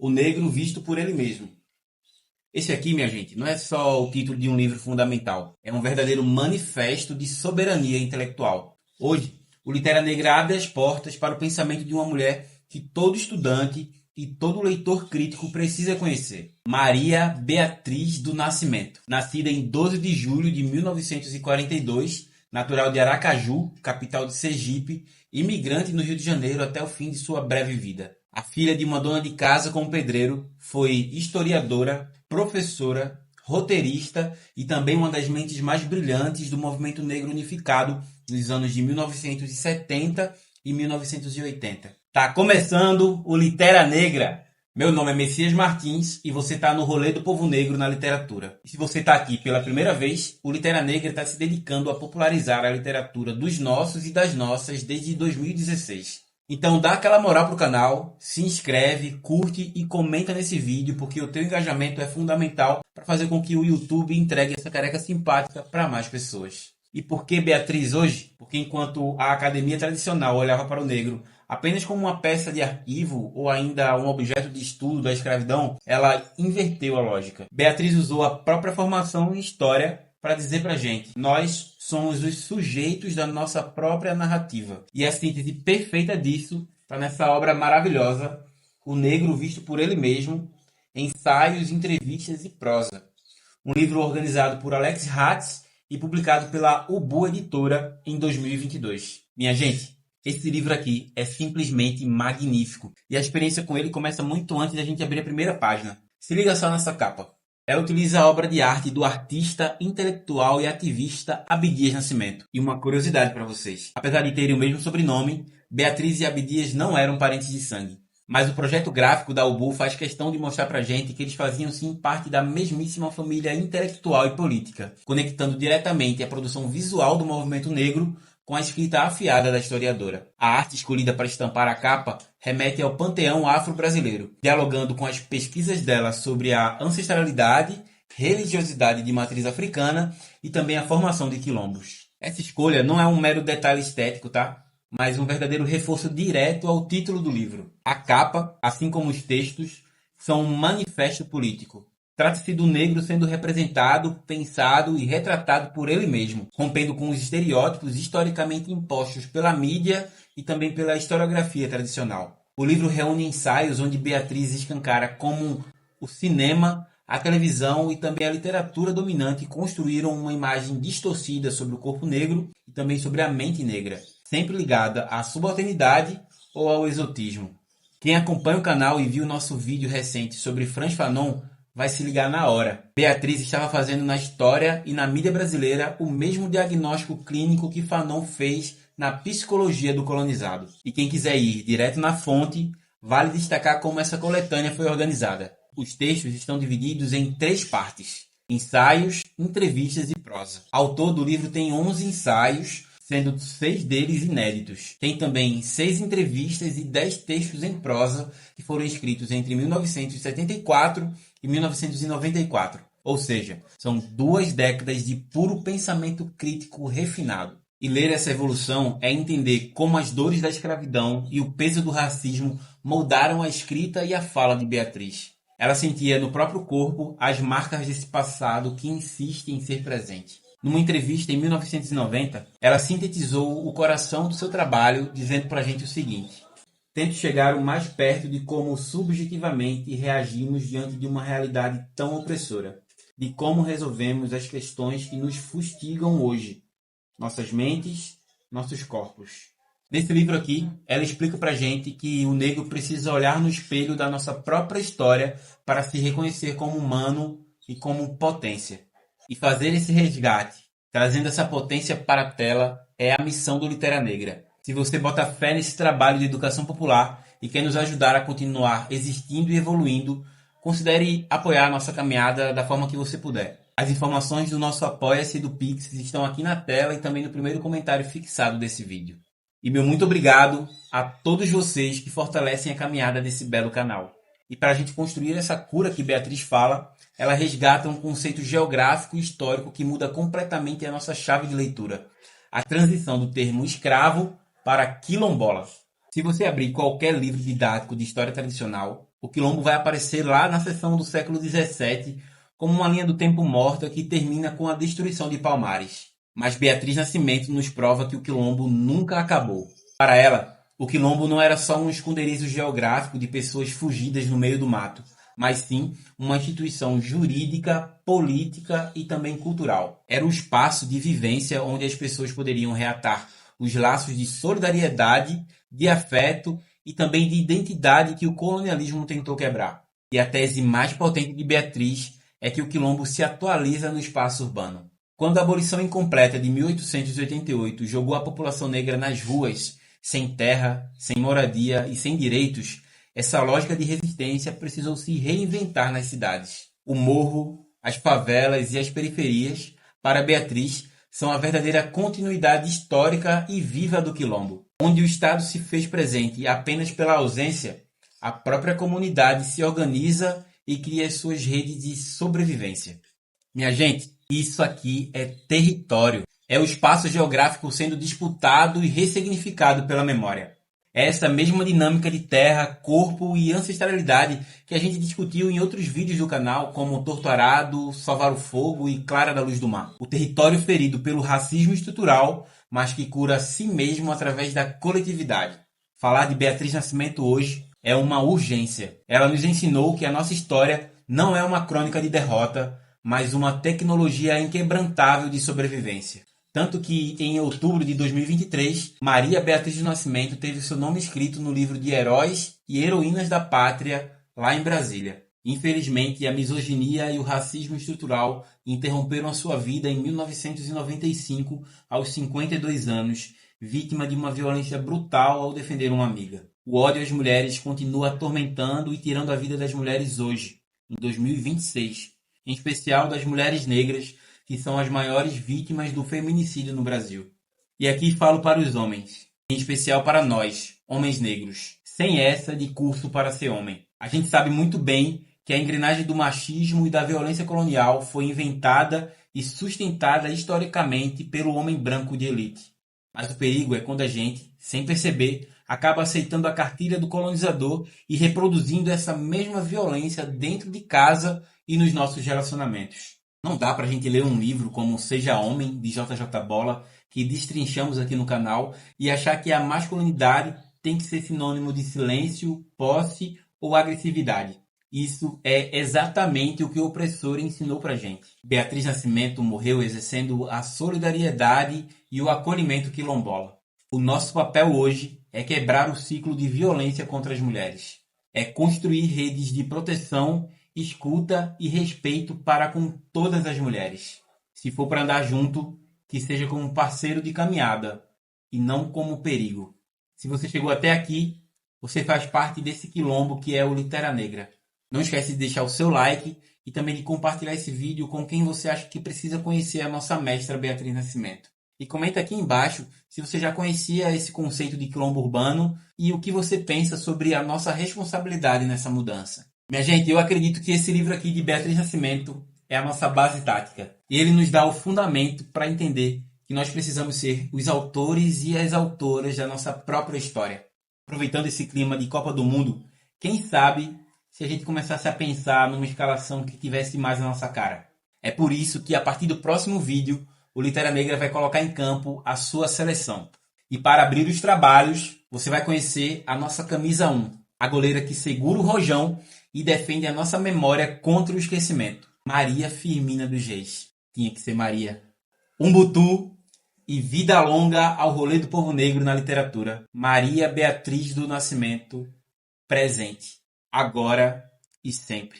O Negro Visto por Ele Mesmo. Esse aqui, minha gente, não é só o título de um livro fundamental. É um verdadeiro manifesto de soberania intelectual. Hoje, o Litera Negra abre as portas para o pensamento de uma mulher que todo estudante e todo leitor crítico precisa conhecer. Maria Beatriz do Nascimento. Nascida em 12 de julho de 1942, natural de Aracaju, capital de Sergipe, imigrante no Rio de Janeiro até o fim de sua breve vida. A filha de uma dona de casa com um pedreiro, foi historiadora, professora, roteirista e também uma das mentes mais brilhantes do movimento negro unificado nos anos de 1970 e 1980. Tá começando o Litera Negra. Meu nome é Messias Martins e você está no rolê do povo negro na literatura. E se você está aqui pela primeira vez, o Litera Negra está se dedicando a popularizar a literatura dos nossos e das nossas desde 2016. Então dá aquela moral pro canal, se inscreve, curte e comenta nesse vídeo, porque o teu engajamento é fundamental para fazer com que o YouTube entregue essa careca simpática para mais pessoas. E por que Beatriz hoje? Porque enquanto a academia tradicional olhava para o negro apenas como uma peça de arquivo ou ainda um objeto de estudo da escravidão, ela inverteu a lógica. Beatriz usou a própria formação em história para dizer pra gente: nós somos os sujeitos da nossa própria narrativa. E a síntese perfeita disso está nessa obra maravilhosa, O Negro Visto por Ele Mesmo, Ensaios, Entrevistas e Prosa. Um livro organizado por Alex Hatz e publicado pela Ubu Editora em 2022. Minha gente, esse livro aqui é simplesmente magnífico. E a experiência com ele começa muito antes da gente abrir a primeira página. Se liga só nessa capa. Ela utiliza a obra de arte do artista, intelectual e ativista Abdias Nascimento. E uma curiosidade para vocês. Apesar de terem o mesmo sobrenome, Beatriz e Abdias não eram parentes de sangue. Mas o projeto gráfico da Ubu faz questão de mostrar pra gente que eles faziam sim parte da mesmíssima família intelectual e política, conectando diretamente a produção visual do movimento negro com a escrita afiada da historiadora. A arte escolhida para estampar a capa remete ao panteão afro-brasileiro, dialogando com as pesquisas dela sobre a ancestralidade, religiosidade de matriz africana e também a formação de quilombos. Essa escolha não é um mero detalhe estético, tá? Mas um verdadeiro reforço direto ao título do livro. A capa, assim como os textos, são um manifesto político. Trata-se do negro sendo representado, pensado e retratado por ele mesmo, rompendo com os estereótipos historicamente impostos pela mídia e também pela historiografia tradicional. O livro reúne ensaios onde Beatriz escancara como o cinema, a televisão e também a literatura dominante construíram uma imagem distorcida sobre o corpo negro e também sobre a mente negra, sempre ligada à subalternidade ou ao exotismo. Quem acompanha o canal e viu nosso vídeo recente sobre Frantz Fanon vai se ligar na hora. Beatriz estava fazendo na história e na mídia brasileira o mesmo diagnóstico clínico que Fanon fez na psicologia do colonizado. E quem quiser ir direto na fonte, vale destacar como essa coletânea foi organizada. Os textos estão divididos em 3 partes: ensaios, entrevistas e prosa. Ao todo, o livro tem 11 ensaios, sendo 6 deles inéditos. Tem também 6 entrevistas e 10 textos em prosa que foram escritos entre 1974 e 1994. Ou seja, são 2 décadas de puro pensamento crítico refinado. E ler essa evolução é entender como as dores da escravidão e o peso do racismo moldaram a escrita e a fala de Beatriz. Ela sentia no próprio corpo as marcas desse passado que insiste em ser presente. Numa entrevista em 1990, ela sintetizou o coração do seu trabalho dizendo pra gente o seguinte: tento chegar o mais perto de como subjetivamente reagimos diante de uma realidade tão opressora, de como resolvemos as questões que nos fustigam hoje, nossas mentes, nossos corpos. Nesse livro aqui, ela explica pra gente que o negro precisa olhar no espelho da nossa própria história para se reconhecer como humano e como potência. E fazer esse resgate, trazendo essa potência para a tela, é a missão do Litera Negra. Se você bota fé nesse trabalho de educação popular e quer nos ajudar a continuar existindo e evoluindo, considere apoiar a nossa caminhada da forma que você puder. As informações do nosso Apoia-se e do Pix estão aqui na tela e também no primeiro comentário fixado desse vídeo. E meu muito obrigado a todos vocês que fortalecem a caminhada desse belo canal. E para a gente construir essa cura que Beatriz fala, ela resgata um conceito geográfico e histórico que muda completamente a nossa chave de leitura: a transição do termo escravo para quilombola. Se você abrir qualquer livro didático de história tradicional, O quilombo vai aparecer lá na seção do século XVII como uma linha do tempo morta que termina com a destruição de Palmares. Mas Beatriz Nascimento nos prova que o quilombo nunca acabou. Para ela, o quilombo não era só um esconderijo geográfico de pessoas fugidas no meio do mato, mas sim uma instituição jurídica, política e também cultural. Era um espaço de vivência onde as pessoas poderiam reatar os laços de solidariedade, de afeto e também de identidade que o colonialismo tentou quebrar. E a tese mais potente de Beatriz é que o quilombo se atualiza no espaço urbano. Quando a abolição incompleta de 1888 jogou a população negra nas ruas, sem terra, sem moradia e sem direitos, essa lógica de resistência precisou se reinventar nas cidades. O morro, as favelas e as periferias, para Beatriz, são a verdadeira continuidade histórica e viva do quilombo. Onde o Estado se fez presente apenas pela ausência, a própria comunidade se organiza e cria as suas redes de sobrevivência. Minha gente, isso aqui é território. É o espaço geográfico sendo disputado e ressignificado pela memória. É essa mesma dinâmica de terra, corpo e ancestralidade que a gente discutiu em outros vídeos do canal, como Torto Arado, Salvar o Fogo e Clara da Luz do Mar. O território ferido pelo racismo estrutural, mas que cura a si mesmo através da coletividade. Falar de Beatriz Nascimento hoje é uma urgência. Ela nos ensinou que a nossa história não é uma crônica de derrota, mas uma tecnologia inquebrantável de sobrevivência. Tanto que, em outubro de 2023, Maria Beatriz do Nascimento teve seu nome escrito no livro de Heróis e Heroínas da Pátria, lá em Brasília. Infelizmente, a misoginia e o racismo estrutural interromperam a sua vida em 1995, aos 52 anos, vítima de uma violência brutal ao defender uma amiga. O ódio às mulheres continua atormentando e tirando a vida das mulheres hoje, em 2026, em especial das mulheres negras, que são as maiores vítimas do feminicídio no Brasil. E aqui falo para os homens, em especial para nós, homens negros, sem essa de curso para ser homem. A gente sabe muito bem que a engrenagem do machismo e da violência colonial foi inventada e sustentada historicamente pelo homem branco de elite. Mas o perigo é quando a gente, sem perceber, acaba aceitando a cartilha do colonizador e reproduzindo essa mesma violência dentro de casa e nos nossos relacionamentos. Não dá pra gente ler um livro como Seja Homem, de JJ Bola, que destrinchamos aqui no canal, e achar que a masculinidade tem que ser sinônimo de silêncio, posse ou agressividade. Isso é exatamente o que o opressor ensinou pra gente. Beatriz Nascimento morreu exercendo a solidariedade e o acolhimento quilombola. O nosso papel hoje é quebrar o ciclo de violência contra as mulheres. É construir redes de proteção, escuta e respeito para com todas as mulheres. Se for para andar junto, que seja como parceiro de caminhada e não como perigo. Se você chegou até aqui, você faz parte desse quilombo que é o Litera Negra. Não esquece de deixar o seu like e também de compartilhar esse vídeo com quem você acha que precisa conhecer a nossa mestra Beatriz Nascimento. E comenta aqui embaixo se você já conhecia esse conceito de quilombo urbano e o que você pensa sobre a nossa responsabilidade nessa mudança. Minha gente, eu acredito que esse livro aqui de Beatriz Nascimento é a nossa base tática. E ele nos dá o fundamento para entender que nós precisamos ser os autores e as autoras da nossa própria história. Aproveitando esse clima de Copa do Mundo, quem sabe se a gente começasse a pensar numa escalação que tivesse mais a nossa cara. É por isso que a partir do próximo vídeo, o Litera Negra vai colocar em campo a sua seleção. E para abrir os trabalhos, você vai conhecer a nossa camisa 1, a goleira que segura o rojão e defende a nossa memória contra o esquecimento. Maria Firmina dos Reis. Tinha que ser Maria. Umbutu e vida longa ao rolê do povo negro na literatura. Maria Beatriz do Nascimento, presente, agora e sempre.